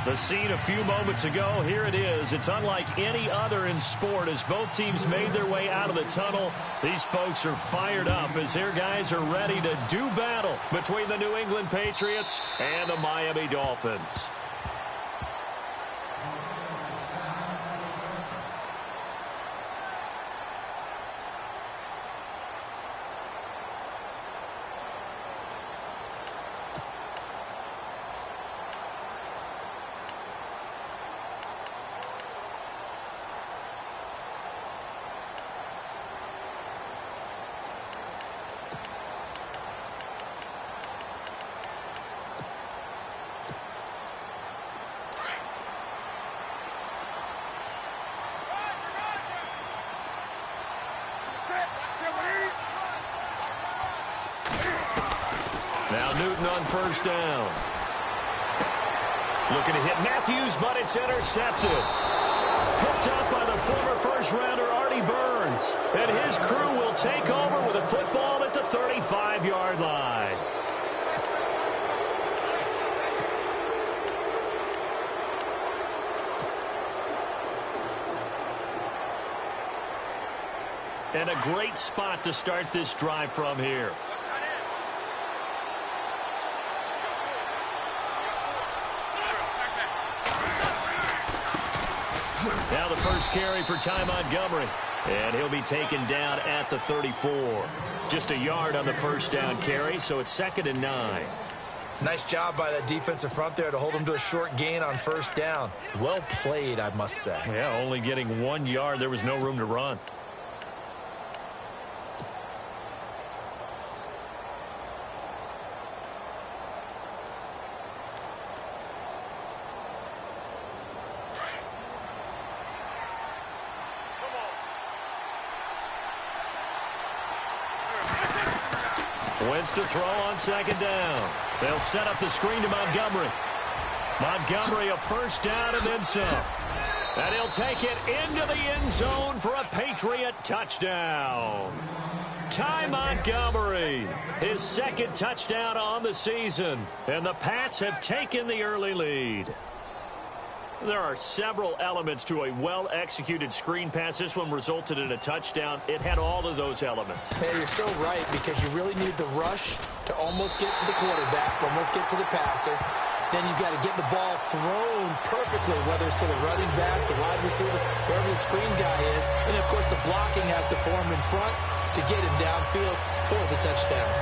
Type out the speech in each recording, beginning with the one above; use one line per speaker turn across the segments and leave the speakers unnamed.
The scene a few moments ago, here it is. It's unlike any other in sport as both teams made their way out of the tunnel. These folks are fired up as their guys are ready to do battle between the New England Patriots and the Miami Dolphins. Now Newton on first down. Looking to hit Matthews, but it's intercepted. Picked up by the former first-rounder Artie Burns. And his crew will take over with a football at the 35-yard line. And a great spot to start this drive from here. Now the first carry for Ty Montgomery. And he'll be taken down at the 34. Just a yard on the first down carry, so it's 2nd and 9.
Nice job by that defensive front there to hold him to a short gain on first down. Well played, I must say.
Yeah, only getting 1 yard. There was no room to run. Wentz to throw on 2nd down. They'll set up the screen to Montgomery. Montgomery a first down and then some. And he'll take it into the end zone for a Patriot touchdown. Ty Montgomery, his 2nd touchdown on the season. And the Pats have taken the early lead. There are several elements to a well-executed screen pass. This one resulted in a touchdown. It had all of those elements.
Hey, you're so right, because you really need the rush to almost get to the quarterback, almost get to the passer. Then you've got to get the ball thrown perfectly, whether it's to the running back, the wide receiver, wherever the screen guy is. And, of course, the blocking has to form in front to get him downfield for the touchdown.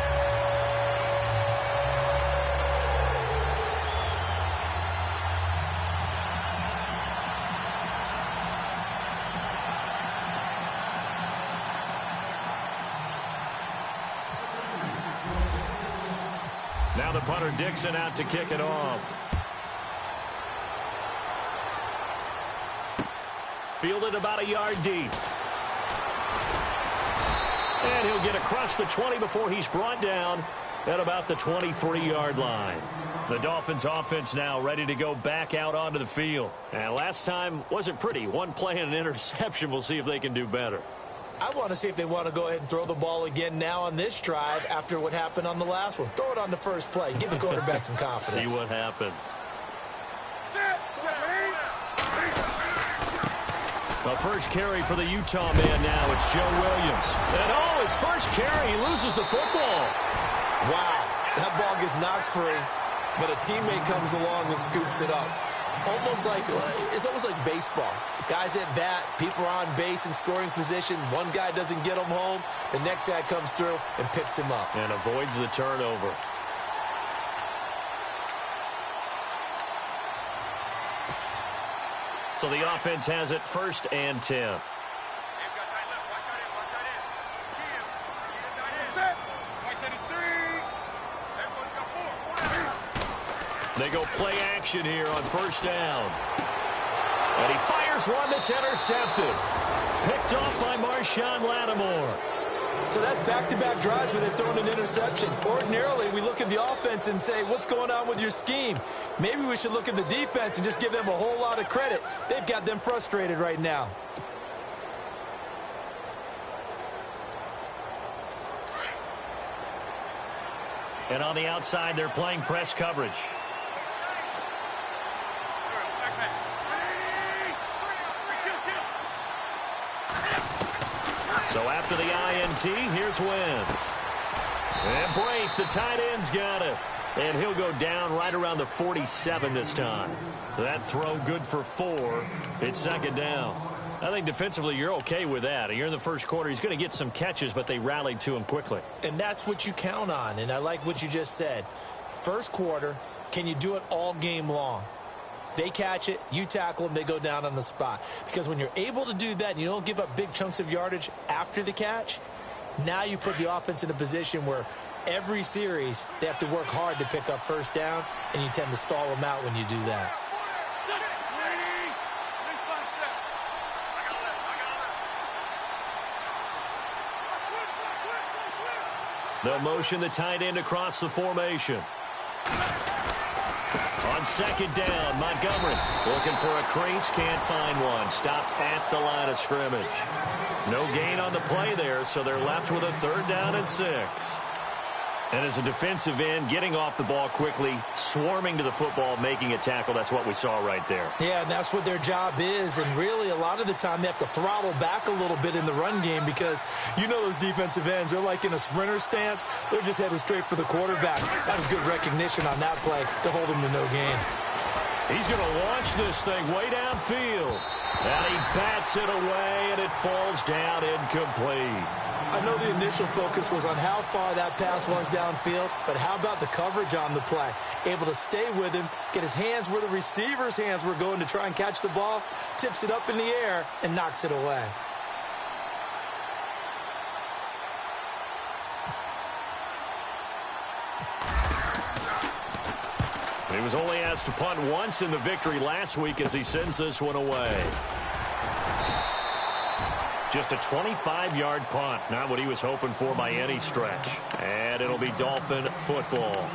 Now the punter Dixon out to kick it off. Fielded about a yard deep. And he'll get across the 20 before he's brought down at about the 23-yard line. The Dolphins offense now ready to go back out onto the field. And last time wasn't pretty. One play and an interception. We'll see if they can do better.
I want to see if they want to go ahead and throw the ball again now on this drive after what happened on the last one. Throw it on the first play. Give the quarterback some confidence.
See what happens. The first carry for the Utah man now. It's Joe Williams. And his first carry, he loses the football.
Wow, that ball gets knocked free, but a teammate comes along and scoops it up. It's almost like baseball. Guys at bat, people are on base in scoring position. One guy doesn't get him home. The next guy comes through and picks him up.
And avoids the turnover. So the offense has it 1st and 10. They go play action here on first down. And he fires one that's intercepted. Picked off by Marshawn Lattimore.
So that's back-to-back drives where they've thrown an interception. Ordinarily, we look at the offense and say, what's going on with your scheme? Maybe we should look at the defense and just give them a whole lot of credit. They've got them frustrated right now.
And on the outside, they're playing press coverage. So after the INT, here's Wentz. And Brate, the tight end's got it. And he'll go down right around the 47 this time. That throw good for 4. It's second down. I think defensively you're okay with that. You're in the first quarter. He's going to get some catches, but they rallied to him quickly.
And that's what you count on. And I like what you just said. First quarter, can you do it all game long? They catch it, you tackle them, they go down on the spot. Because when you're able to do that and you don't give up big chunks of yardage after the catch, now you put the offense in a position where every series they have to work hard to pick up first downs, and you tend to stall them out when you do that.
They'll motion the tight end across the formation. On second down, Montgomery looking for a crease, can't find one. Stopped at the line of scrimmage. No gain on the play there, so they're left with a 3rd down and 6. And as a defensive end, getting off the ball quickly, swarming to the football, making a tackle, that's what we saw right there.
Yeah, and that's what their job is. And really, a lot of the time, they have to throttle back a little bit in the run game because you know those defensive ends, they're like in a sprinter stance. They're just headed straight for the quarterback. That was good recognition on that play to hold him to no gain.
He's going to launch this thing way downfield. And he bats it away, and it falls down incomplete.
I know the initial focus was on how far that pass was downfield, but how about the coverage on the play? Able to stay with him, get his hands where the receiver's hands were going to try and catch the ball, tips it up in the air, and knocks it away.
He was only asked to punt once in the victory last week as he sends this one away. Just a 25-yard punt, not what he was hoping for by any stretch. And it'll be Dolphin football.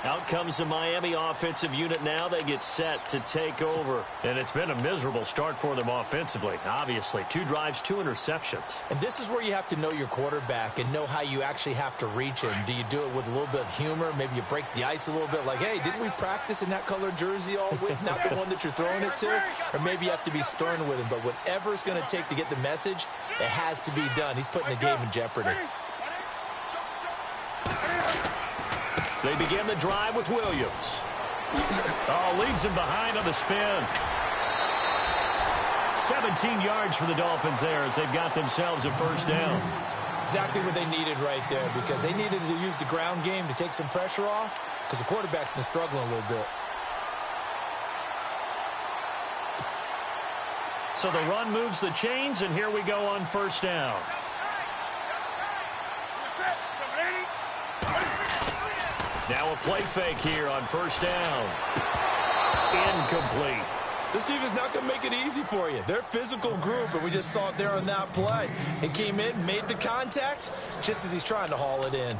Out comes the Miami offensive unit now. They get set to take over. And it's been a miserable start for them offensively, obviously. 2 drives, 2 interceptions.
And this is where you have to know your quarterback and know how you actually have to reach him. Do you do it with a little bit of humor? Maybe you break the ice a little bit like, hey, didn't we practice in that color jersey all week? Not the one that you're throwing it to? Or maybe you have to be stern with him. But whatever it's going to take to get the message, it has to be done. He's putting the game in jeopardy.
They begin the drive with Williams. Oh, leaves him behind on the spin. 17 yards for the Dolphins there as they've got themselves a 1st down.
Exactly what they needed right there because they needed to use the ground game to take some pressure off because the quarterback's been struggling a little bit.
So the run moves the chains, and here we go on 1st down. Now a play fake here on 1st down. Incomplete.
This defense not going to make it easy for you. They're a physical group, and we just saw it there on that play. It came in, made the contact, just as he's trying to haul it in.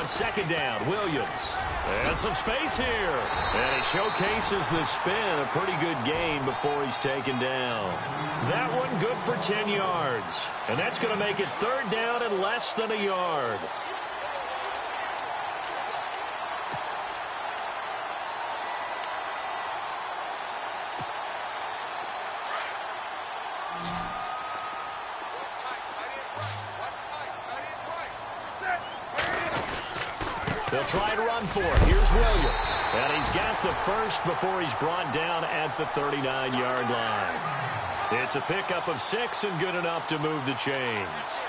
Second down, Williams. And some space here. And he showcases the spin. A pretty good gain before he's taken down. That one good for 10 yards. And that's going to make it 3rd down and less than a yard. They'll try to run for it. Here's Williams. And he's got the first before he's brought down at the 39-yard line. It's a pickup of 6 and good enough to move the chains.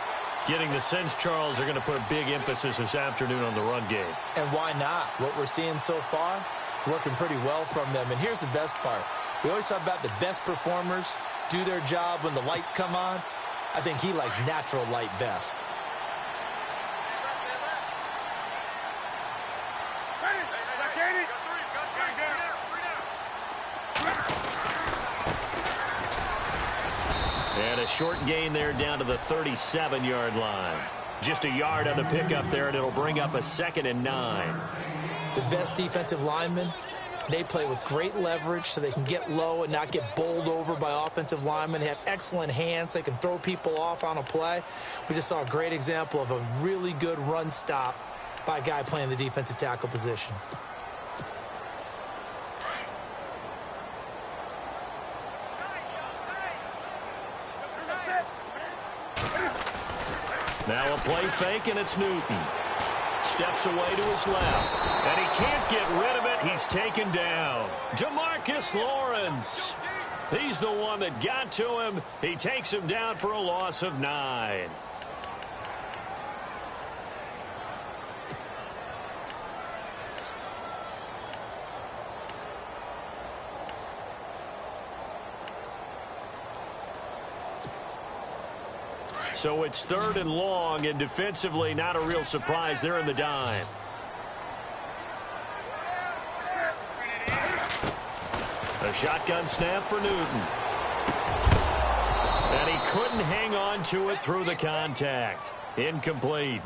Getting the sense, Charles, they're going to put a big emphasis this afternoon on the run game.
And why not? What we're seeing so far, working pretty well from them. And here's the best part. We always talk about the best performers do their job when the lights come on. I think he likes natural light best.
And a short gain there down to the 37-yard line. Just a yard on the pickup there, and it'll bring up a 2nd and 9.
The best defensive linemen They play with great leverage so they can get low and not get bowled over by offensive linemen. They have excellent hands. So they can throw people off on a play. We just saw a great example of a really good run stop by a guy playing the defensive tackle position.
Now a play fake, and it's Newton. Steps away to his left, and he can't get rid of it. He's taken down. Demarcus Lawrence. He's the one that got to him. He takes him down for a loss of 9. So it's 3rd and long, and defensively not a real surprise. They're in the dime. A shotgun snap for Newton. And he couldn't hang on to it through the contact. Incomplete.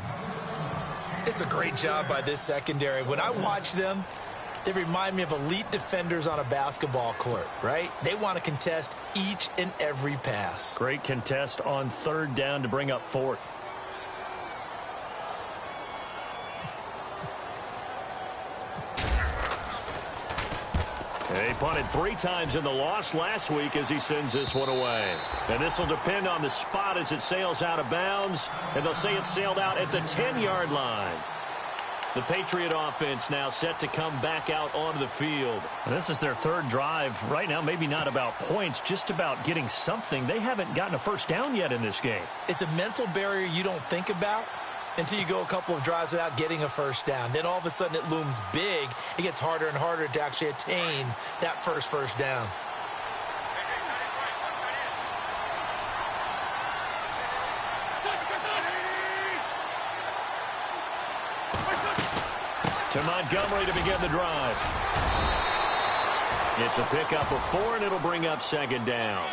It's a great job by this secondary. When I watch them, they remind me of elite defenders on a basketball court, right? They want to contest each and every pass.
Great contest on 3rd down to bring up 4th. He punted 3 times in the loss last week as he sends this one away. And this will depend on the spot as it sails out of bounds. And they'll say it sailed out at the 10-yard line. The Patriot offense now set to come back out onto the field.
This is their 3rd drive. Right now, maybe not about points, just about getting something. They haven't gotten a first down yet in this game.
It's a mental barrier you don't think about until you go a couple of drives without getting a first down. Then all of a sudden it looms big. It gets harder and harder to actually attain that first down.
To Montgomery to begin the drive. It's a pickup of 4, and it'll bring up 2nd down.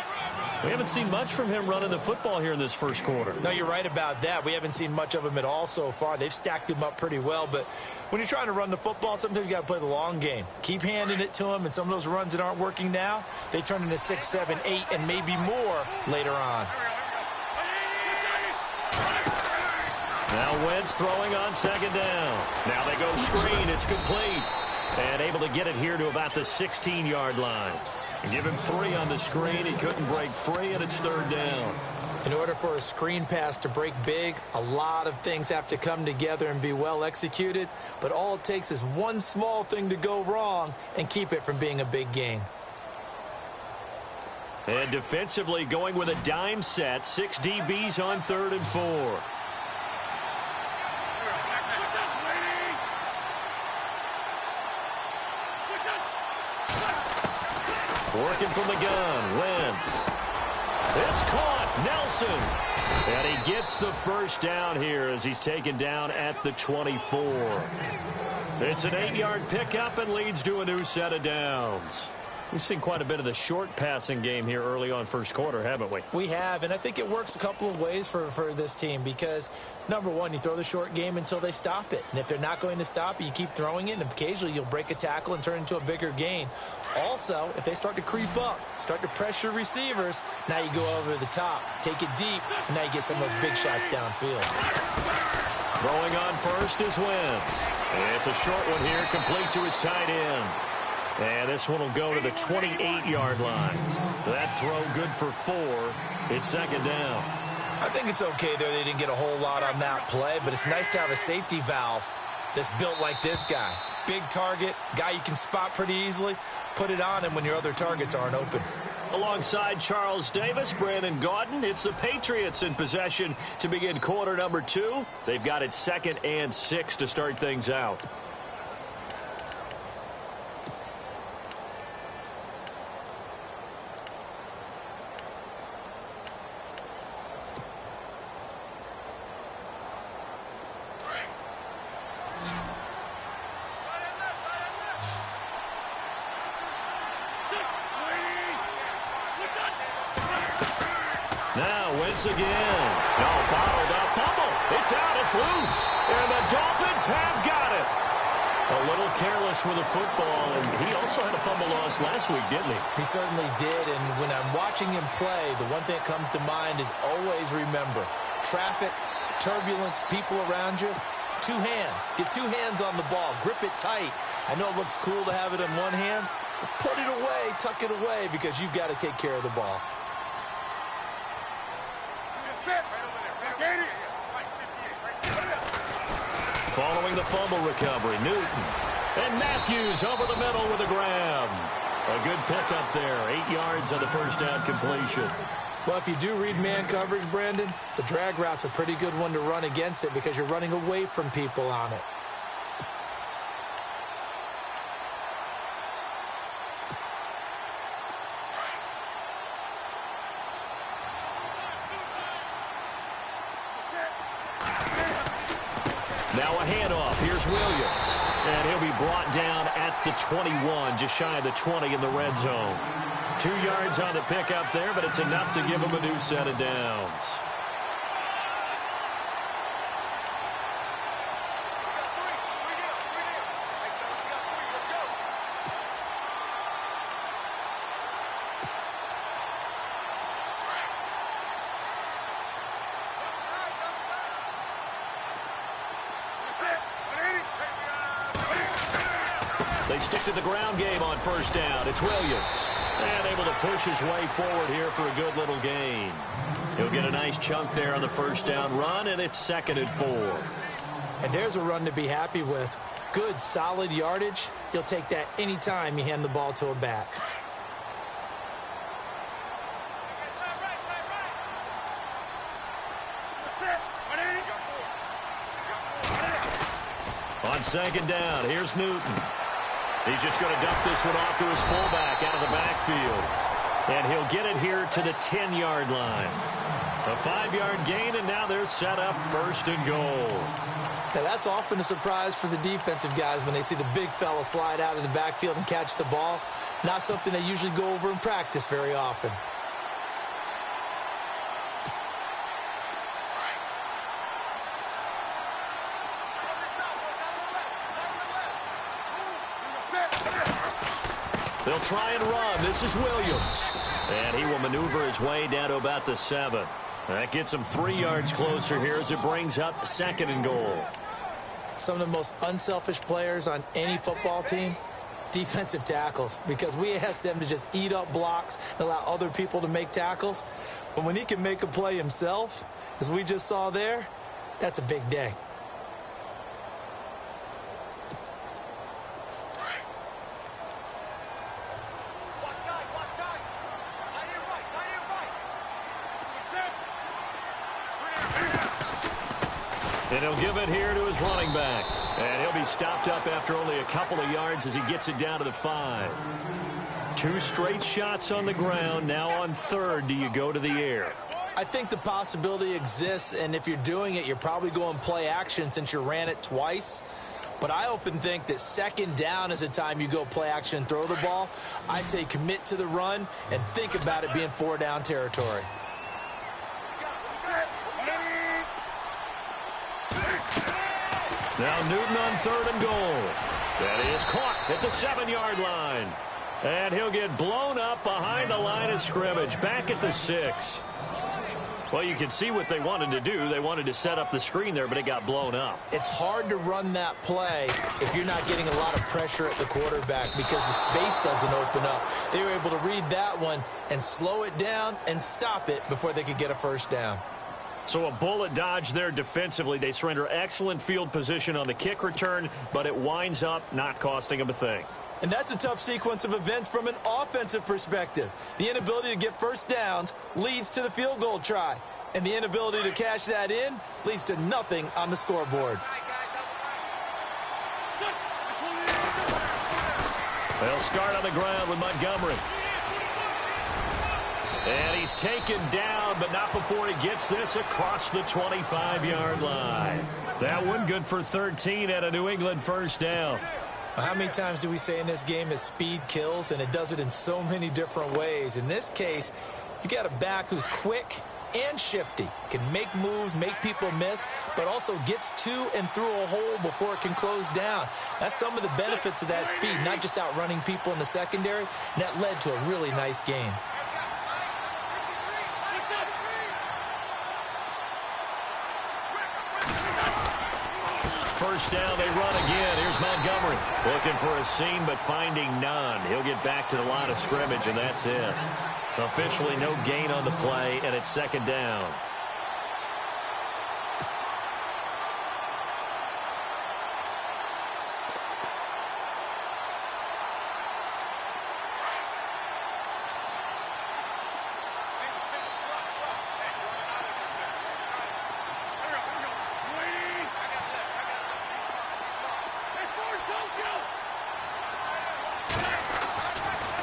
We haven't seen much from him running the football here in this first quarter.
No, you're right about that. We haven't seen much of him at all so far. They've stacked him up pretty well, but when you're trying to run the football, sometimes you got to play the long game. Keep handing it to him, and some of those runs that aren't working now, they turn into 6, 7, 8, and maybe more later on.
Now Wentz throwing on 2nd down. Now they go screen. It's complete. And able to get it here to about the 16-yard line. And give him 3 on the screen. He couldn't break free, and it's 3rd down.
In order for a screen pass to break big, a lot of things have to come together and be well executed. But all it takes is one small thing to go wrong and keep it from being a big gain.
And defensively going with a dime set. 6 DBs on 3rd and 4. Working from the gun, Wentz. It's caught, Nelson. And he gets the first down here as he's taken down at the 24. It's an 8-yard pickup and leads to a new set of downs.
We've seen quite a bit of the short passing game here early on first quarter, haven't we?
We have, and I think it works a couple of ways for this team because, number one, you throw the short game until they stop it. And if they're not going to stop it, you keep throwing it, and occasionally you'll break a tackle and turn into a bigger gain. Also, if they start to creep up, start to pressure receivers, now you go over the top, take it deep, and now you get some of those big shots downfield.
Throwing on first is Wentz. It's a short one here, complete to his tight end. And this one will go to the 28-yard line. That throw good for 4. It's 2nd down.
I think it's okay there. They didn't get a whole lot on that play, but it's nice to have a safety valve that's built like this guy. Big target, guy you can spot pretty easily. Put it on him when your other targets aren't open.
Alongside Charles Davis, Brandon Gaudin, it's the Patriots in possession to begin quarter number 2. They've got it 2nd and 6 to start things out. Again. No, bottled up. Fumble. It's out. It's loose. And the Dolphins have got it. A little careless with the football, and he also had a fumble loss last week, didn't he?
He certainly did, and when I'm watching him play, the one thing that comes to mind is always remember, traffic, turbulence, people around you, two hands. Get two hands on the ball. Grip it tight. I know it looks cool to have it in one hand, but put it away, tuck it away, because you've got to take care of the ball.
Following the fumble recovery, Newton. And Matthews over the middle with a grab. A good pickup there. 8 yards on the first down completion.
Well, if you do read man coverage, Brandon, the drag route's a pretty good one to run against it because you're running away from people on it.
Now a handoff. Here's Williams. And he'll be brought down at the 21, just shy of the 20 in the red zone. 2 yards on the pickup there, but it's enough to give him a new set of downs. They stick to the ground game on first down. It's Williams. And able to push his way forward here for a good little gain. He'll get a nice chunk there on the first down run, and it's 2nd and 4.
And there's a run to be happy with. Good, solid yardage. You'll take that anytime you hand the ball to a back.
On 2nd down, here's Newton. He's just going to dump this one off to his fullback out of the backfield. And he'll get it here to the 10-yard line. A 5-yard gain, and now they're set up 1st and goal.
Now, that's often a surprise for the defensive guys when they see the big fella slide out of the backfield and catch the ball. Not something they usually go over in practice very often.
They'll try and run. This is Williams. And he will maneuver his way down to about the 7. That gets him 3 yards closer here as it brings up 2nd and goal.
Some of the most unselfish players on any football team, defensive tackles, because we ask them to just eat up blocks and allow other people to make tackles. But when he can make a play himself, as we just saw there, that's a big day.
And he'll give it here to his running back. And he'll be stopped up after only a couple of yards as he gets it down to the 5. 2 straight shots on the ground. Now on 3rd, do you go to the air?
I think the possibility exists, and if you're doing it, you're probably going play action since you ran it twice. But I often think that 2nd down is a time you go play action and throw the ball. I say commit to the run and think about it being 4-down territory.
Now Newton on 3rd and goal. That is caught at the 7-yard line. And he'll get blown up behind the line of scrimmage, back at the 6. Well, you can see what they wanted to do. They wanted to set up the screen there, but it got blown up.
It's hard to run that play if you're not getting a lot of pressure at the quarterback because the space doesn't open up. They were able to read that one and slow it down and stop it before they could get a first down.
So a bullet dodge there defensively. They surrender excellent field position on the kick return, but it winds up not costing them a thing.
And that's a tough sequence of events from an offensive perspective. The inability to get first downs leads to the field goal try. And the inability to cash that in leads to nothing on the scoreboard.
They'll start on the ground with Montgomery. And he's taken down, but not before he gets this across the 25-yard line. That one good for 13 at a New England first down.
How many times do we say in this game that speed kills, and it does it in so many different ways? In this case, you got a back who's quick, and shifty. Can make moves, make people miss, but also gets to and through a hole before it can close down. That's some of the benefits of that speed, not just outrunning people in the secondary, and that led to a really nice game.
First down, they run again. Here's Montgomery. Looking for a seam, but finding none. He'll get back to the line of scrimmage, and that's it. Officially no gain on the play, and it's second down.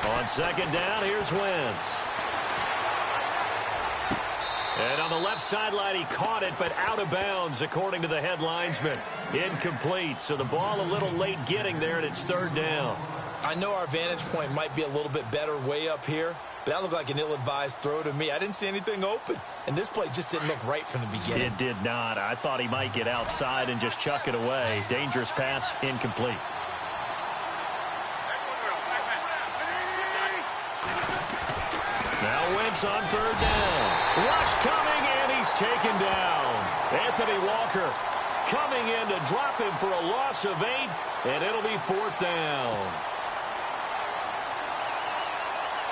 On second down, here's Wentz. And on the left sideline, he caught it, but out of bounds, according to the head linesman. Incomplete, so the ball a little late getting there, and it's third down.
I know our vantage point might be a little bit better way up here, but that looked like an ill-advised throw to me. I didn't see anything open, and this play just didn't look right from the beginning.
It did not. I thought he might get outside and just chuck it away. Dangerous pass, incomplete.
Now Wentz on third down. Rush coming, and he's taken down. Anthony Walker coming in to drop him for a loss of 8, and it'll be fourth down.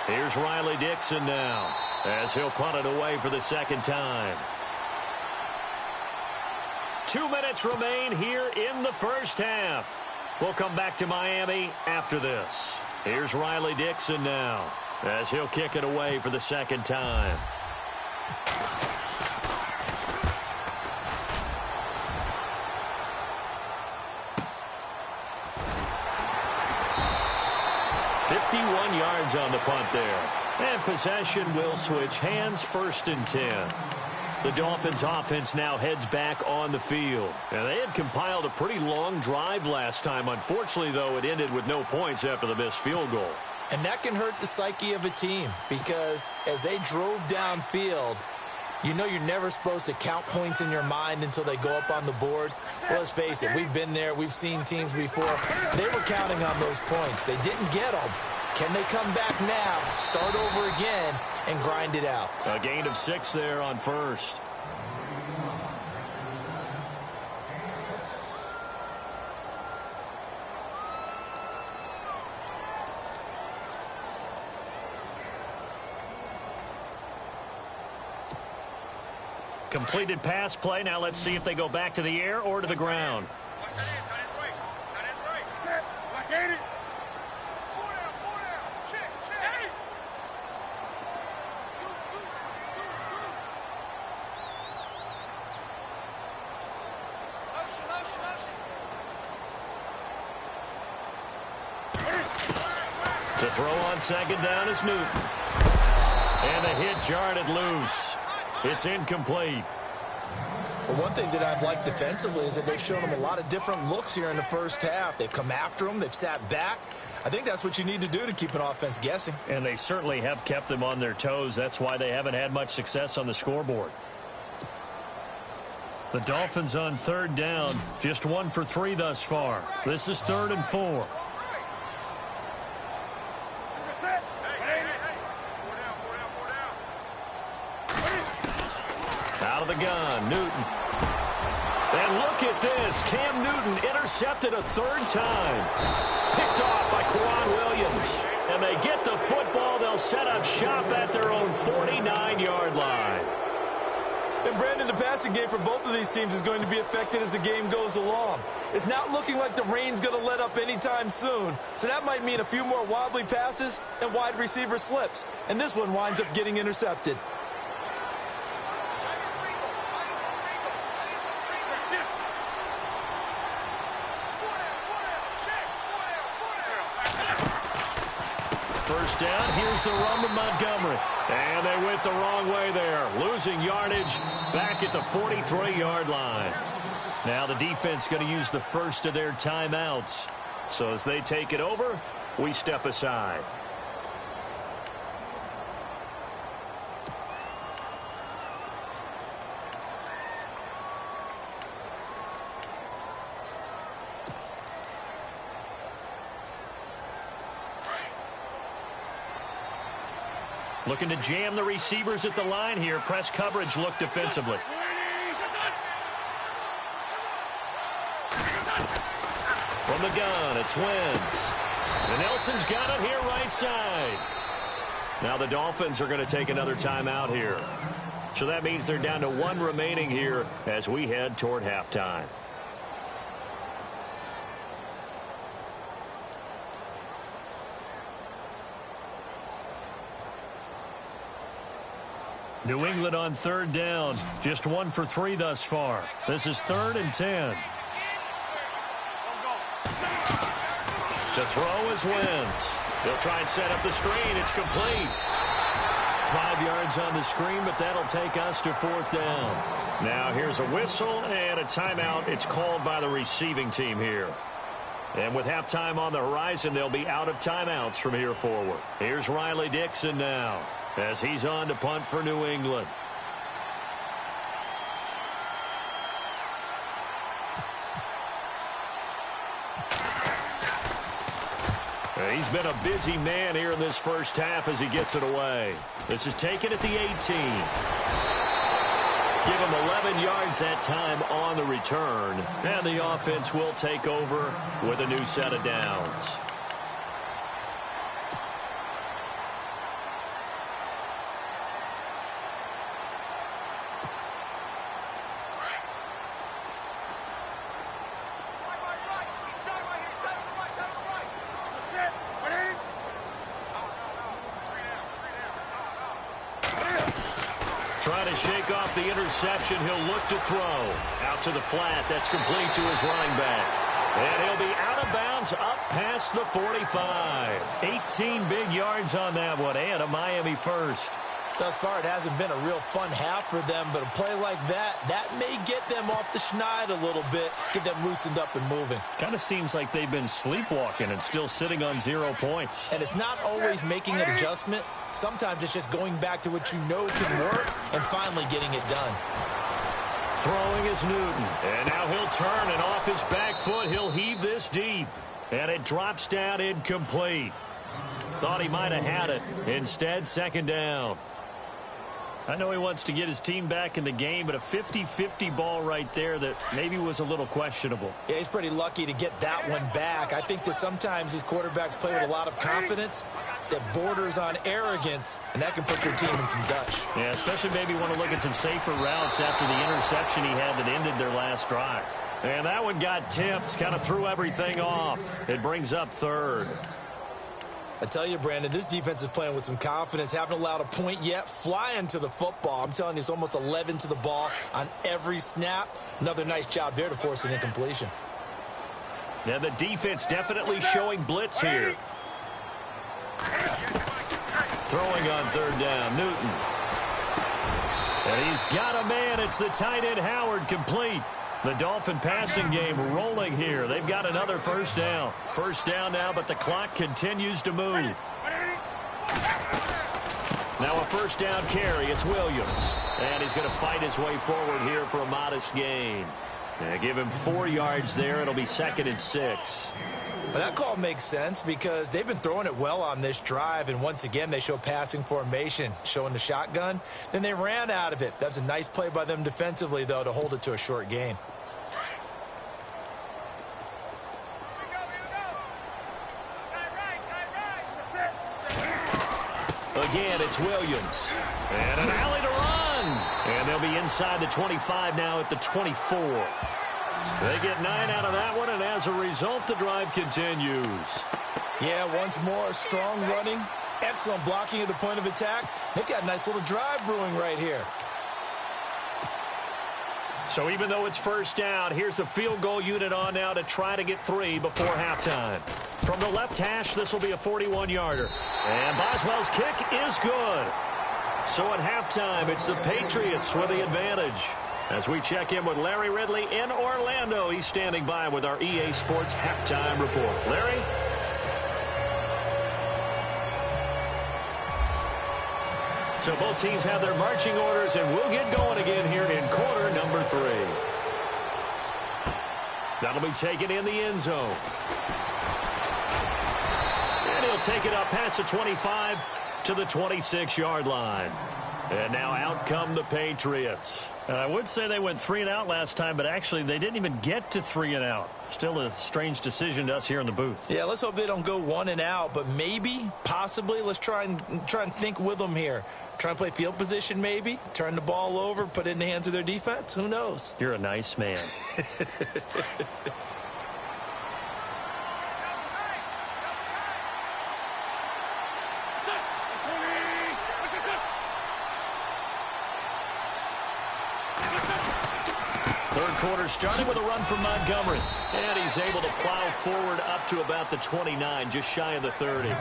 Here's Riley Dixon now, as he'll punt it away for the second time. 2 minutes remain here in the first half. We'll come back to Miami after this. Here's Riley Dixon now, as he'll kick it away for the second time. Yards on the punt there. And possession will switch hands, first and 10. The Dolphins offense now heads back on the field. And they had compiled a pretty long drive last time. Unfortunately, though, it ended with no points after the missed field goal.
And that can hurt the psyche of a team, because as they drove downfield, you know you're never supposed to count points in your mind until they go up on the board. Well, let's face it, we've been there. We've seen teams before. They were counting on those points. They didn't get them. Can they come back now, start over again, and grind it out?
A gain of 6 there on first.
Completed pass play. Now let's see if they go back to the air or to the ground.
To throw on second down is Newton. And the hit jarred it loose. It's incomplete.
Well, one thing that I've liked defensively is that they've shown them a lot of different looks here in the first half. They've come after them. They've sat back. I think that's what you need to do to keep an offense guessing.
And they certainly have kept them on their toes. That's why they haven't had much success on the scoreboard. The Dolphins on third down, just 1 for 3 thus far. This is 3rd and 4.
Out of the gun, Newton. And look at this. Cam Newton intercepted a 3rd time. Picked off by Quan Williams. And they get the football. They'll set up shop at their own 49-yard line.
And, Brandon, the passing game for both of these teams is going to be affected as the game goes along. It's not looking like the rain's going to let up anytime soon, so that might mean a few more wobbly passes and wide receiver slips. And this one winds up getting intercepted.
First down, here's the run with Montgomery. And they went the wrong way there, losing yardage back at the 43-yard line. Now the defense going to use the first of their timeouts. So as they take it over, we step aside.
Looking to jam the receivers at the line here. Press coverage look defensively. From the gun, it's Wentz. And Nelson's got it here right side. Now the Dolphins are going to take another timeout here. So that means they're down to one remaining here as we head toward halftime. New England on third down. Just 1 for 3 thus far. This is 3rd and 10. To throw is Wentz. They'll try and set up the screen. It's complete. 5 yards on the screen, but that'll take us to 4th down. Now here's a whistle and a timeout. It's called by the receiving team here. And with halftime on the horizon, they'll be out of timeouts from here forward. Here's Riley Dixon now as he's on to punt for New England. He's been a busy man here in this first half as he gets it away. This is taken at the 18. Give him 11 yards that time on the return. And the offense will take over with a new set of downs. Trying to shake off the interception. He'll look to throw. Out to the flat. That's complete to his running back. And he'll be out of bounds up past the 45. 18 big yards on that one and a Miami first.
Thus far, it hasn't been a real fun half for them, but a play like that may get them off the schneid a little bit, get them loosened up and moving.
Kind of seems like they've been sleepwalking and still sitting on 0 points.
And it's not always making an adjustment. Sometimes it's just going back to what you know can work and finally getting it done.
Throwing is Newton. And now he'll turn, and off his back foot, he'll heave this deep. And it drops down incomplete. Thought he might have had it. Instead, 2nd down. I know he wants to get his team back in the game, but a 50-50 ball right there that maybe was a little questionable.
Yeah, he's pretty lucky to get that one back. I think that sometimes these quarterbacks play with a lot of confidence that borders on arrogance, and that can put your team in some dutch.
Yeah, especially maybe want to look at some safer routes after the interception he had that ended their last drive. And that one got tipped, kind of threw everything off. It brings up 3rd.
I tell you, Brandon, this defense is playing with some confidence. Haven't allowed a point yet. Flying to the football. I'm telling you, it's almost 11 to the ball on every snap. Another nice job there to force an incompletion.
Yeah, the defense definitely showing blitz here. Throwing on 3rd down, Newton. And he's got a man. It's the tight end, Howard, complete. The Dolphin passing game rolling here. They've got another 1st down. 1st down now, but the clock continues to move. Now a 1st down carry. It's Williams. And he's going to fight his way forward here for a modest gain. And give him 4 yards there. It'll be 2nd and 6.
Well, that call makes sense because they've been throwing it well on this drive, and once again they show passing formation, showing the shotgun. Then they ran out of it. That's a nice play by them defensively, though, to hold it to a short gain.
Again, it's Williams. And an alley to run. And they'll be inside the 25 now at the 24. They get 9 out of that one, and as a result, the drive continues.
Yeah, once more, strong running, excellent blocking at the point of attack. They've got a nice little drive brewing right here.
So even though it's 1st down, here's the field goal unit on now to try to get 3 before halftime. From the left hash, this will be a 41-yarder. And Boswell's kick is good. So at halftime, it's the Patriots with the advantage. As we check in with Larry Ridley in Orlando, he's standing by with our EA Sports halftime report. Larry? So both teams have their marching orders, and we'll get going again here in quarter number 3. That'll be taken in the end zone. And he'll take it up past the 25.
to the 26-yard line. And now out come the Patriots.
I would say they went 3 and out last time, but actually they didn't even get to 3 and out. Still a strange decision to us here in the booth.
Yeah, let's hope they don't go 1 and out, but maybe, possibly, let's try and think with them here. Try and play field position maybe, turn the ball over, put it in the hands of their defense. Who knows?
You're a nice man.
Third quarter starting with a run from Montgomery. And he's able to plow forward up to about the 29, just shy of the 30.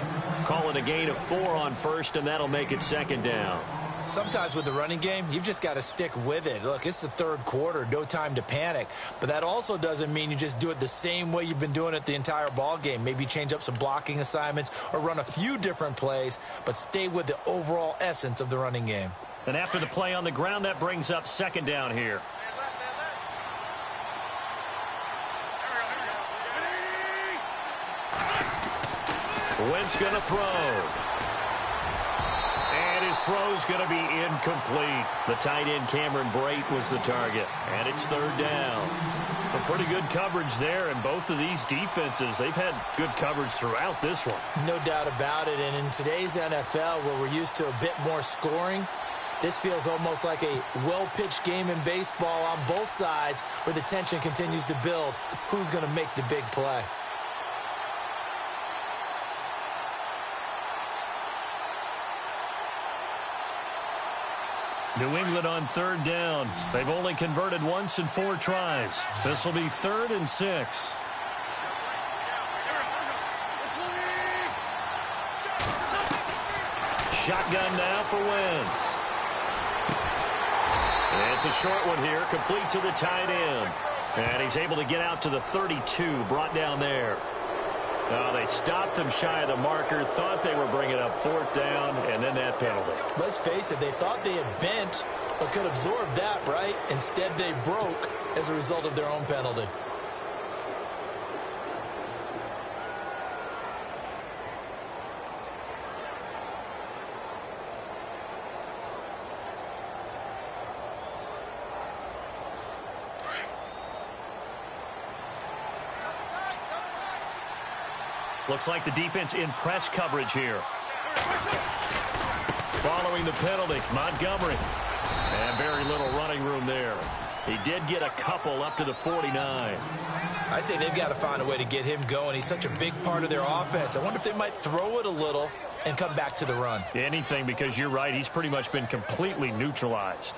Call it a gain of 4 on first, and that'll make it second down.
Sometimes with the running game, you've just got to stick with it. Look, it's the third quarter, no time to panic. But that also doesn't mean you just do it the same way you've been doing it the entire ball game. Maybe change up some blocking assignments or run a few different plays, but stay with the overall essence of the running game.
And after the play on the ground, that brings up second down here.
Wentz going to throw. And his throw's going to be incomplete. The tight end, Cameron Brate, was the target. And it's third down.
A pretty good coverage there, and both of these defenses, they've had good coverage throughout this one.
No doubt about it. And in today's NFL, where we're used to a bit more scoring, this feels almost like a well-pitched game in baseball on both sides where the tension continues to build. Who's going to make the big play?
New England on third down. They've only converted once in 4 tries. This will be 3rd and 6.
Shotgun now for Wentz. And it's a short one here, complete to the tight end. And he's able to get out to the 32, brought down there. They stopped him shy of the marker, thought they were bringing up 4th down, and then that penalty.
Let's face it, they thought they had bent but could absorb that, right? Instead, they broke as a result of their own penalty.
Looks like the defense in press coverage here.
Following the penalty, Montgomery. And very little running room there. He did get a couple up to the 49.
I'd say they've got to find a way to get him going. He's such a big part of their offense. I wonder if they might throw it a little and come back to the run.
Anything, because you're right. He's pretty much been completely neutralized.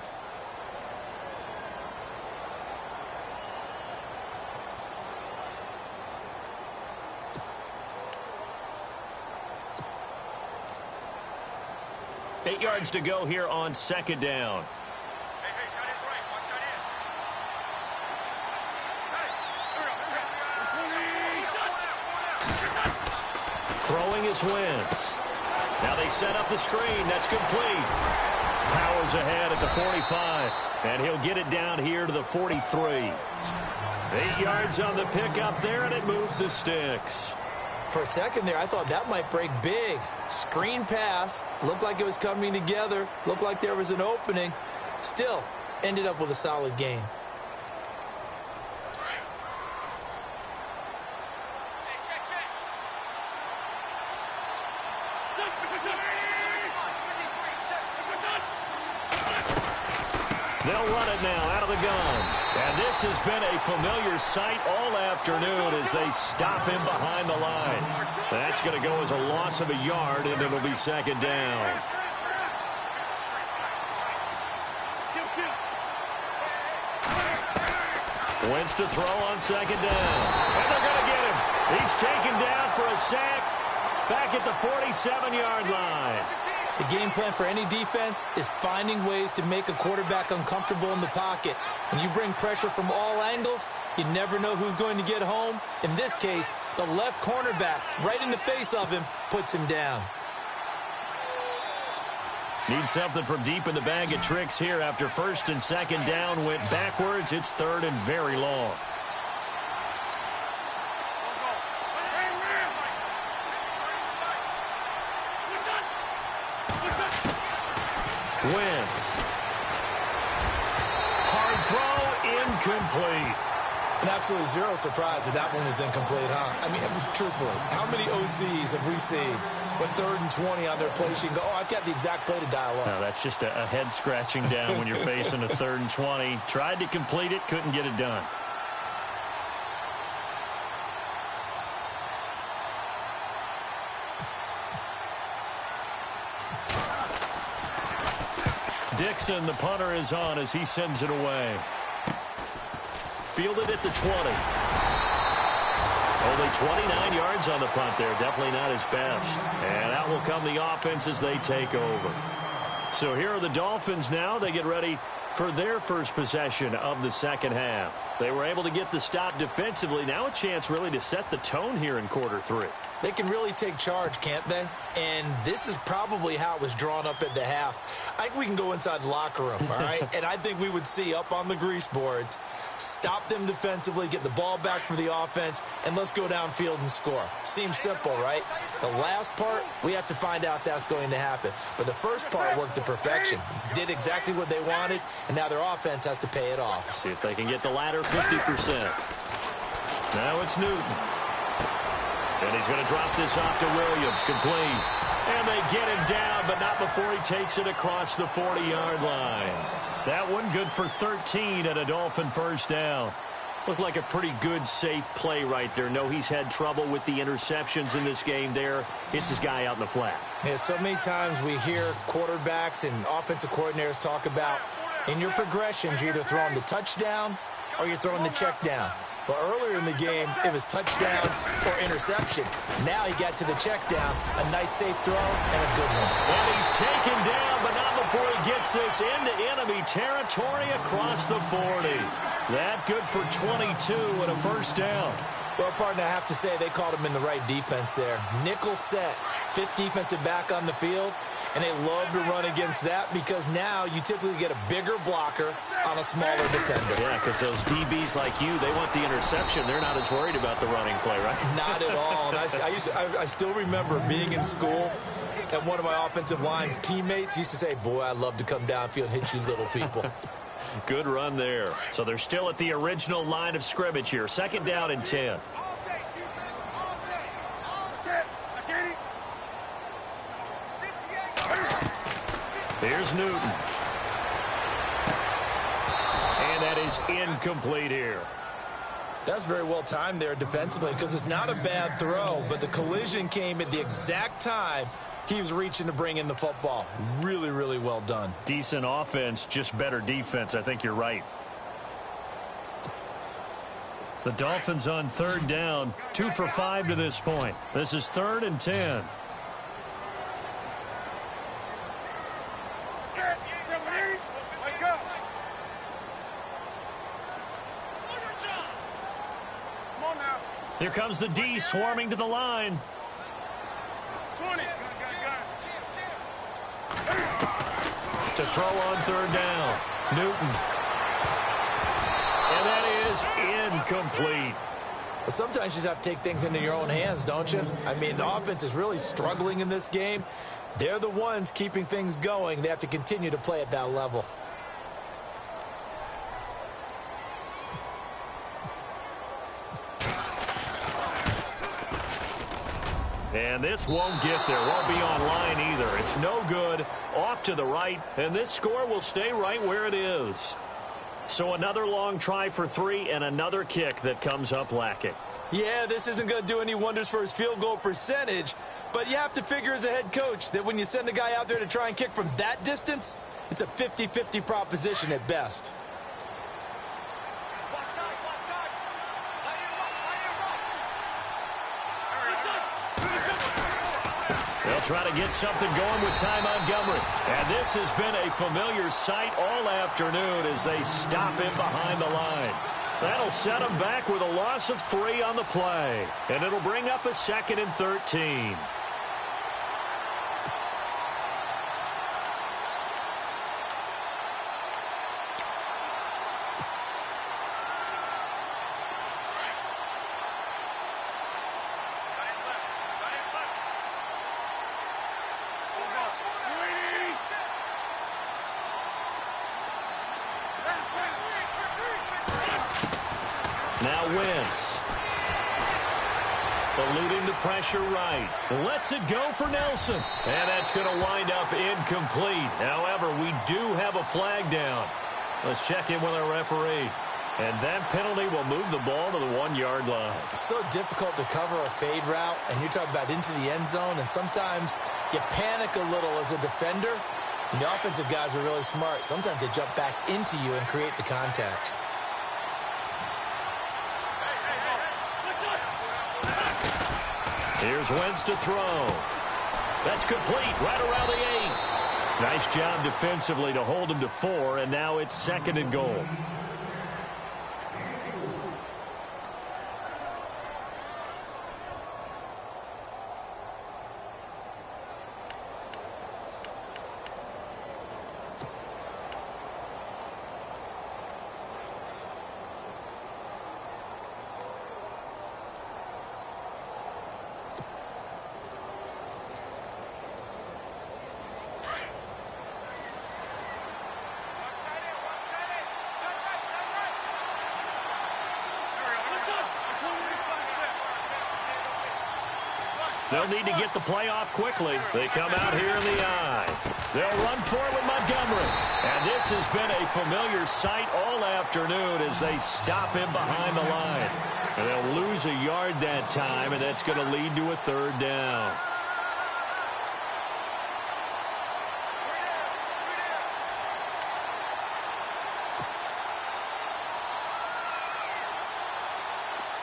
Eight yards to go here on second down. Throwing is Wentz. Now they set up the screen. That's complete. Powers ahead at the 45. And he'll get it down here to the 43. 8 yards on the pickup there, and it moves the sticks.
For a second there, I thought that might break big. Screen pass. Looked like it was coming together. Looked like there was an opening. Still, ended up with a solid gain.
They'll run it now out of the gun. And this has been a familiar sight all afternoon as they stop him behind the line. That's going to go as a loss of a yard, and it'll be second down. Wentz to throw on second down. And they're going to get him. He's taken down for a sack back at the 47-yard line.
The game plan for any defense is finding ways to make a quarterback uncomfortable in the pocket. When you bring pressure from all angles, you never know who's going to get home. In this case, the left cornerback, right in the face of him, puts him down.
Need something from deep in the bag of tricks here after first and second down went backwards. It's third and very long. Wentz. Hard throw, incomplete.
And absolutely zero surprise that that one was incomplete, huh? I mean, truthfully, how many OCs have we seen when 3rd and 20 on their play sheet and go, oh, I've got the exact play to dial up?
No, that's just a head scratching down when you're facing a 3rd and 20. Tried to complete it, couldn't get it done. Dixon, the punter, is on as he sends it away. Fielded at the 20. Only 29 yards on the punt there. Definitely not his best. And out will come the offense as they take over. So here are the Dolphins now. They get ready for their first possession of the second half. They were able to get the stop defensively. Now a chance really to set the tone here in quarter 3.
They can really take charge, can't they? And this is probably how it was drawn up at the half. I think we can go inside the locker room, all right? And I think we would see up on the grease boards, stop them defensively, get the ball back for the offense, and let's go downfield and score. Seems simple, right? The last part, we have to find out that's going to happen. But the first part worked to perfection. Did exactly what they wanted, and now their offense has to pay it off.
See if they can get the latter 50%. Now it's Newton. And he's going to drop this off to Williams, complete. And they get him down, but not before he takes it across the 40-yard line. That one good for 13 and a Dolphin first down. Looked like a pretty good, safe play right there. No, he's had trouble with the interceptions in this game there. Hits his guy out in the flat.
Yeah, so many times we hear quarterbacks and offensive coordinators talk about in your progressions, you're either throwing the touchdown or you're throwing the check down. But earlier in the game, it was touchdown or interception. Now he got to the check down, a nice safe throw, and a good one.
And he's taken down, but not before he gets this into enemy territory across the 40. That good for 22 and a first down.
Well, partner, I have to say they called him in the right defense there. Nickel set, 5th defensive back on the field. And they love to run against that because now you typically get a bigger blocker on a smaller defender.
Yeah, because those DBs like you, they want the interception. They're not as worried about the running play, right?
Not at all. And I still remember being in school, and one of my offensive line teammates used to say, boy, I'd love to come downfield and hit you little people.
Good run there. So they're still at the original line of scrimmage here. 2nd down and 10. Here's Newton. And that is incomplete here.
That's very well timed there defensively because it's not a bad throw, but the collision came at the exact time he was reaching to bring in the football. Really, really well done.
Decent offense, just better defense. I think you're right. The Dolphins on 3rd down, 2 for 5 to this point. This is 3rd and 10. Here comes the D swarming to the line.
20.
To throw on 3rd down. Newton. And that is incomplete.
Well, sometimes you just have to take things into your own hands, don't you? I mean, the offense is really struggling in this game. They're the ones keeping things going. They have to continue to play at that level.
And this won't get there. Won't be online either. It's no good. Off to the right. And this score will stay right where it is. So another long try for 3 and another kick that comes up lacking.
Yeah, this isn't going to do any wonders for his field goal percentage. But you have to figure as a head coach that when you send a guy out there to try and kick from that distance, it's a 50-50 proposition at best.
They'll try to get something going with Ty Montgomery. And this has been a familiar sight all afternoon as they stop him behind the line. That'll set him back with a loss of 3 on the play. And it'll bring up a 2nd and 13. Now Wentz. Eluding the pressure right. Lets it go for Nelson. And that's going to wind up incomplete. However, we do have a flag down. Let's check in with our referee. And that penalty will move the ball to the 1-yard line.
It's so difficult to cover a fade route, and you're talking about into the end zone, and sometimes you panic a little as a defender, and the offensive guys are really smart. Sometimes they jump back into you and create the contact.
Here's Wentz to throw. That's complete right around the 8. Nice job defensively to hold him to 4, and now it's 2nd and goal. They'll need to get the play off quickly. They come out here in the eye. They'll run for it with Montgomery. And this has been a familiar sight all afternoon as they stop him behind the line. And they'll lose a yard that time, and that's going to lead to a 3rd down.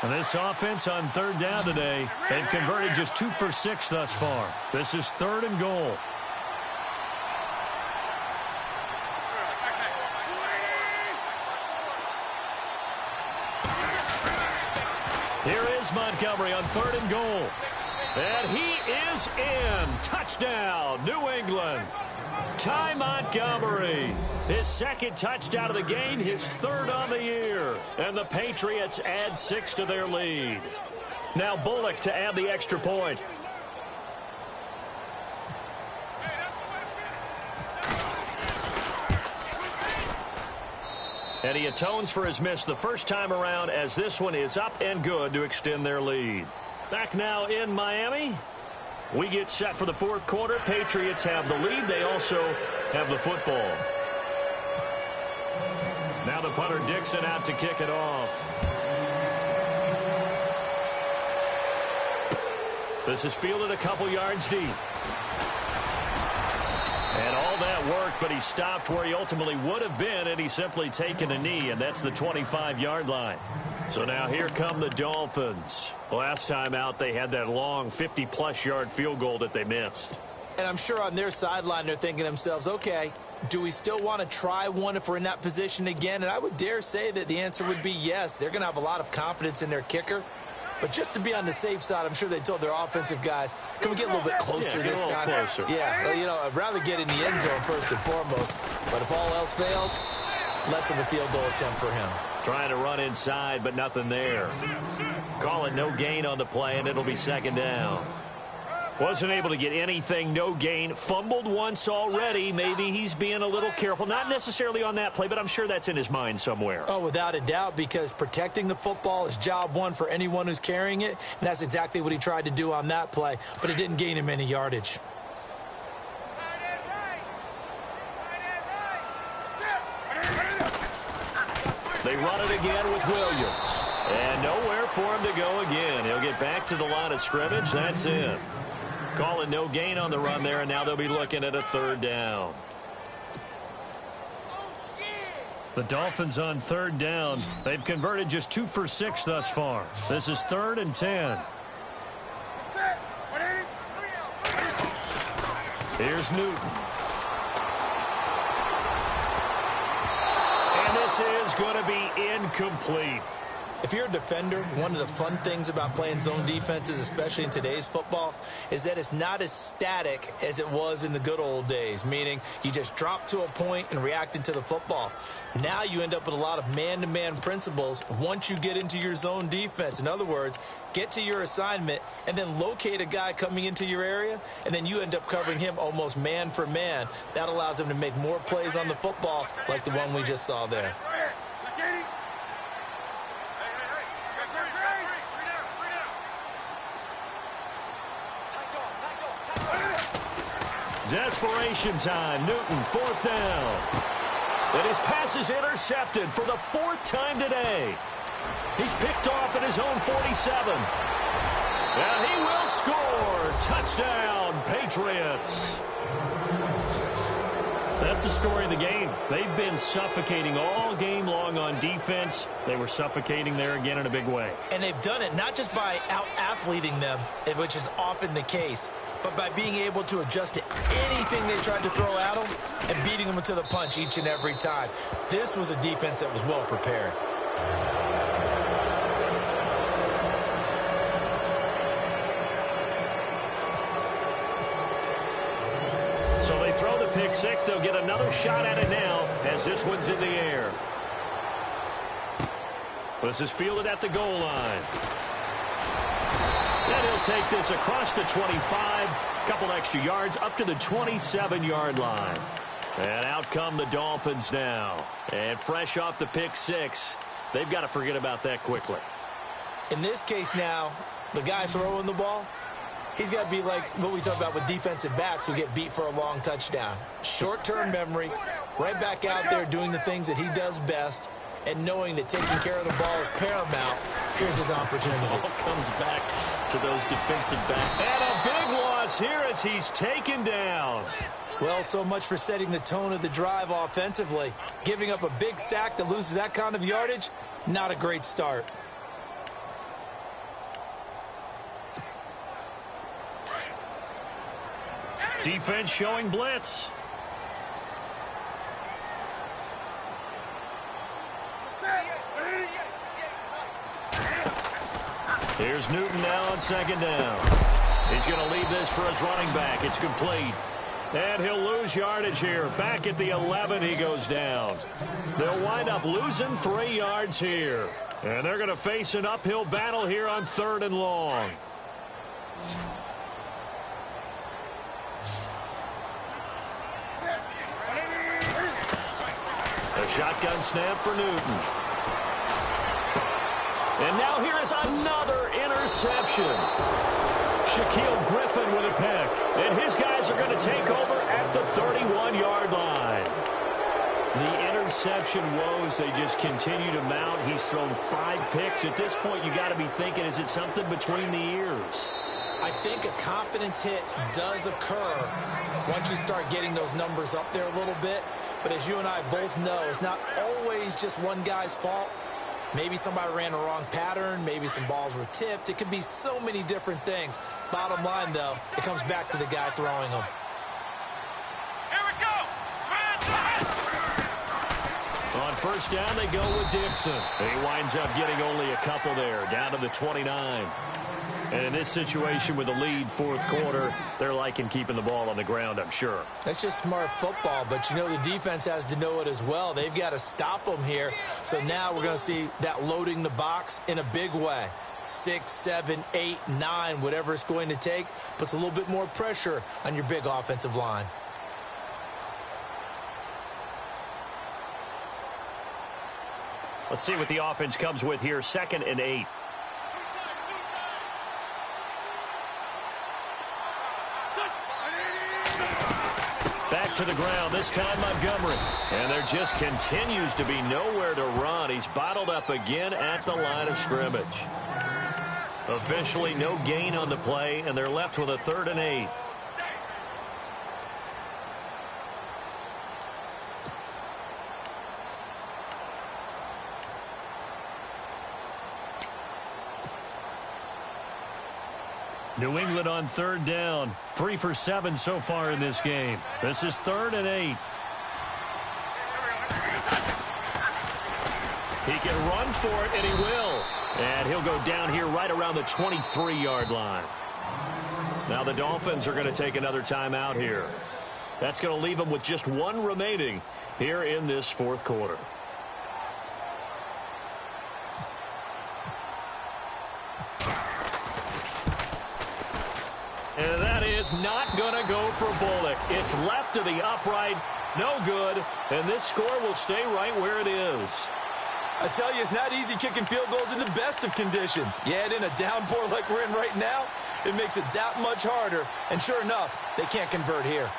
And this offense on 3rd down today, they've converted just 2 for 6 thus far. This is 3rd and goal. Here is Montgomery on 3rd and goal. And he is in. Touchdown, New England. Ty Montgomery, his 2nd touchdown of the game, his 3rd on the year. And the Patriots add 6 to their lead. Now Bullock to add the extra point. And he atones for his miss the first time around as this one is up and good to extend their lead. Back now in Miami. We get set for the 4th quarter. Patriots have the lead. They also have the football. Now the punter Dixon out to kick it off. This is fielded a couple yards deep. And all that work, but he stopped where he ultimately would have been, and he's simply taken a knee, and that's the 25-yard line. So now here come the Dolphins. Last time out, they had that long 50-plus yard field goal that they missed.
And I'm sure on their sideline, they're thinking to themselves, okay, do we still want to try one if we're in that position again? And I would dare say that the answer would be yes. They're going to have a lot of confidence in their kicker. But just to be on the safe side, I'm sure they told their offensive guys, can we get a little bit closer this time?
Closer.
Yeah, well, you know, I'd rather get in the end zone first and foremost. But if all else fails, less of a field goal attempt for him.
Trying to run inside, but nothing there. Call it no gain on the play, and it'll be 2nd down. Wasn't able to get anything, no gain. Fumbled once already. Maybe he's being a little careful. Not necessarily on that play, but I'm sure that's in his mind somewhere.
Oh, without a doubt, because protecting the football is job one for anyone who's carrying it, and that's exactly what he tried to do on that play, but it didn't gain him any yardage.
They run it again with Williams. And nowhere for him to go again. He'll get back to the line of scrimmage. That's it. Calling no gain on the run there, and now they'll be looking at a 3rd down. The Dolphins on 3rd down. They've converted just 2 for 6 thus far. This is 3rd and 10. Here's Newton. And this is going to be incomplete.
If you're a defender, one of the fun things about playing zone defenses, especially in today's football, is that it's not as static as it was in the good old days, meaning you just dropped to a point and reacted to the football. Now you end up with a lot of man-to-man principles once you get into your zone defense. In other words, get to your assignment and then locate a guy coming into your area, and then you end up covering him almost man for man. That allows him to make more plays on the football like the one we just saw there.
Desperation time. Newton, 4th down. And his pass is intercepted for the 4th time today. He's picked off at his own 47. And he will score. Touchdown, Patriots. That's the story of the game. They've been suffocating all game long on defense. They were suffocating there again in a big way.
And they've done it not just by out-athleting them, which is often the case, but by being able to adjust to anything they tried to throw at them and beating them to the punch each and every time. This was a defense that was well prepared.
So they throw the pick six. They'll get another shot at it now as this one's in the air. This is fielded at the goal line. And he'll take this across the 25. Couple extra yards up to the 27-yard line. And out come the Dolphins now. And fresh off the pick six, they've got to forget about that quickly.
In this case now, the guy throwing the ball, he's got to be like what we talk about with defensive backs who get beat for a long touchdown. Short-term memory, right back out there doing the things that he does best, and knowing that taking care of the ball is paramount. Here's his opportunity.
Ball comes back to those defensive backs. And a big loss here as he's taken down.
Well, so much for setting the tone of the drive offensively. Giving up a big sack that loses that kind of yardage, not a great start.
Defense showing blitz. Here's Newton now on 2nd down. He's going to leave this for his running back. It's complete. And he'll lose yardage here. Back at the 11, he goes down. They'll wind up losing 3 yards here. And they're going to face an uphill battle here on 3rd and long. A shotgun snap for Newton. And now here is another interception. Shaquille Griffin with a pick. And his guys are going to take over at the 31-yard line. The interception woes, they just continue to mount. He's thrown 5 picks. At this point, you got to be thinking, is it something between the ears?
I think a confidence hit does occur once you start getting those numbers up there a little bit. But as you and I both know, it's not always just one guy's fault. Maybe somebody ran a wrong pattern. Maybe some balls were tipped. It could be so many different things. Bottom line, though, it comes back to the guy throwing them.
Here we go.
On 1st down, they go with Dixon. He winds up getting only a couple there, down to the 29. And in this situation with the lead 4th quarter, they're liking keeping the ball on the ground, I'm sure.
That's just smart football, but you know the defense has to know it as well. They've got to stop them here. So now we're going to see that loading the box in a big way. 6, 7, 8, 9, whatever it's going to take, puts a little bit more pressure on your big offensive line.
Let's see what the offense comes with here. 2nd and 8. Back to the ground, this time Montgomery. And there just continues to be nowhere to run. He's bottled up again at the line of scrimmage. Officially no gain on the play, and they're left with a 3rd and 8. New England on 3rd down. 3 for 7 so far in this game. This is 3rd and 8. He can run for it, and he will. And he'll go down here right around the 23-yard line. Now the Dolphins are going to take another timeout here. That's going to leave them with just 1 remaining here in this 4th quarter. And that is not going to go for Bullock. It's left to the upright. No good. And this score will stay right where it is.
I tell you, it's not easy kicking field goals in the best of conditions. Yet in a downpour like we're in right now, it makes it that much harder. And sure enough, they can't convert here.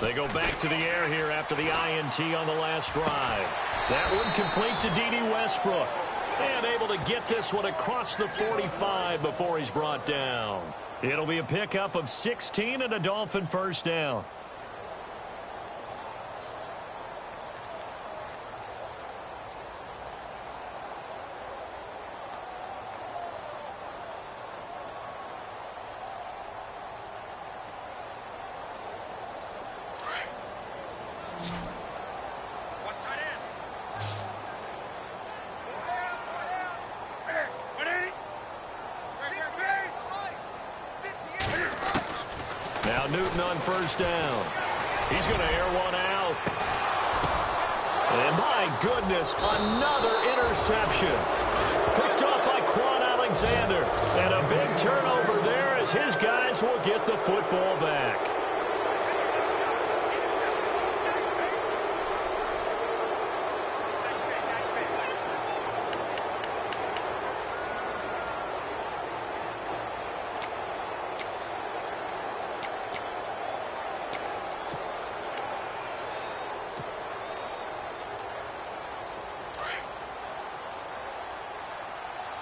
They go back to the air here after the INT on the last drive. That one complete to D.D. Westbrook. And able to get this one across the 45 before he's brought down. It'll be a pickup of 16 and a Dolphin first down. Now Newton on first down. He's going to air one out. And my goodness, another interception. Picked off by Quan Alexander. And a big turnover there as his guys will get the football back.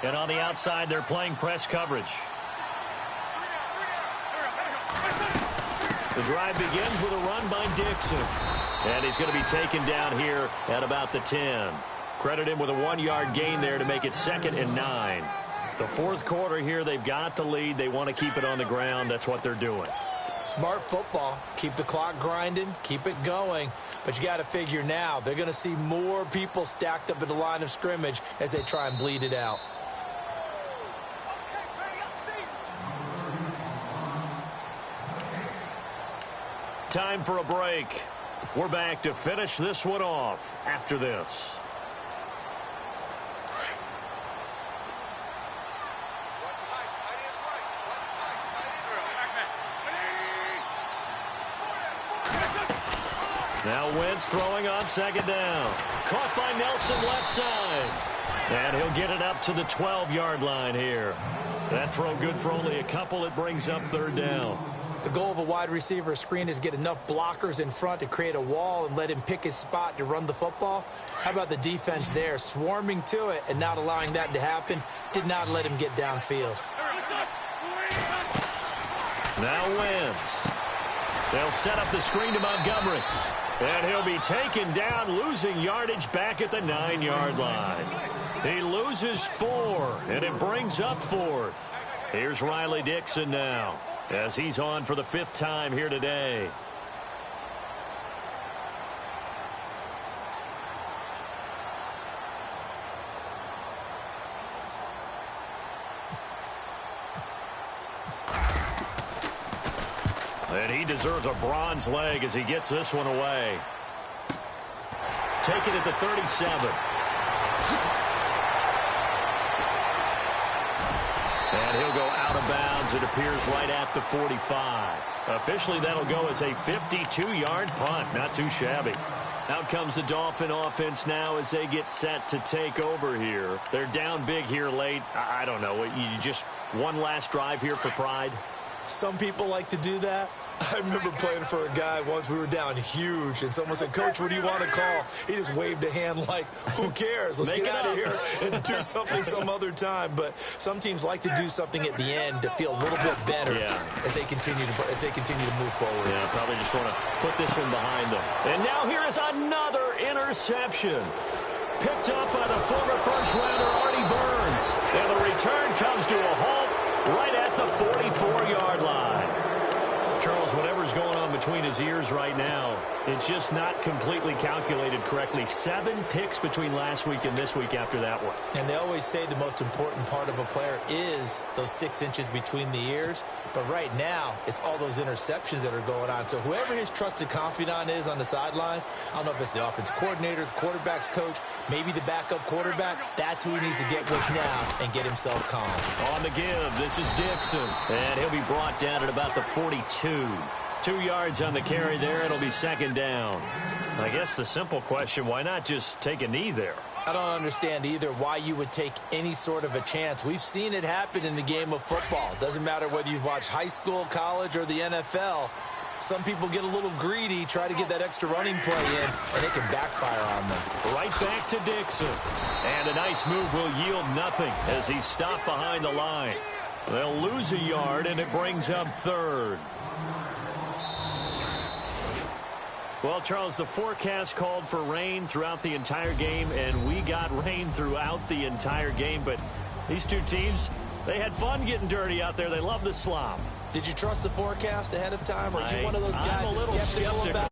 And on the outside, they're playing press coverage. The drive begins with a run by Dixon. And he's going to be taken down here at about the 10. Credit him with a 1-yard gain there to make it 2nd and 9. The fourth quarter here, they've got the lead. They want to keep it on the ground. That's what they're doing.
Smart football. Keep the clock grinding. Keep it going. But you got to figure now, they're going to see more people stacked up at the line of scrimmage as they try and bleed it out.
Time for a break. We're back to finish this one off after this. Now Wentz throwing on second down. Caught by Nelson left side. And he'll get it up to the 12-yard line here. That throw good for only a couple. It brings up third down.
The goal of a wide receiver screen is get enough blockers in front to create a wall and let him pick his spot to run the football. How about the defense there? Swarming to it and not allowing that to happen. Did not let him get downfield.
Now Wentz. They'll set up the screen to Montgomery. And he'll be taken down, losing yardage back at the 9-yard line. He loses 4, and it brings up 4th. Here's Riley Dixon now, as he's on for the 5th time here today. And he deserves a bronze leg as he gets this one away. Take it at the 37. And he'll go out of bounds. It appears right at the 45. Officially, that'll go as a 52-yard punt. Not too shabby. Out comes the Dolphin offense now as they get set to take over here. They're down big here late. I don't know. You just one last drive here for pride?
Some people like to do that. I remember playing for a guy once. We were down huge, and someone said, "Coach, what do you want to call?" He just waved a hand like, "Who cares? Let's get out of here and do something some other time." But some teams like to do something at the end to feel a little bit better as they continue to move forward.
Yeah, probably just want to put this one behind them. And now here is another interception. Picked up by the former first-rounder Artie Burns. And the return comes to a halt right at the 44-yard line. Charles, whatever's going on between his ears right now, it's just not completely calculated correctly. 7 picks between last week and this week after that one.
And they always say the most important part of a player is those 6 inches between the ears. But right now, it's all those interceptions that are going on. So whoever his trusted confidant is on the sidelines, I don't know if it's the offensive coordinator, the quarterback's coach, maybe the backup quarterback, that's who he needs to get with now and get himself calm.
On the give, this is Dixon. And he'll be brought down at about the 42. 2 yards on the carry there. It'll be second down. I guess the simple question, why not just take a knee there?
I don't understand either why you would take any sort of a chance. We've seen it happen in the game of football. Doesn't matter whether you've watched high school, college, or the NFL. Some people get a little greedy, try to get that extra running play in, and it can backfire on them.
Right back to Dixon. And a nice move will yield nothing as he's stopped behind the line. They'll lose a yard, and it brings up third. Well, Charles, the forecast called for rain throughout the entire game, and we got rain throughout the entire game. But these two teams, they had fun getting dirty out there. They love the slop.
Did you trust the forecast ahead of time? Or are you one of those guys
I'm a little
that's skeptical
skeptical.
about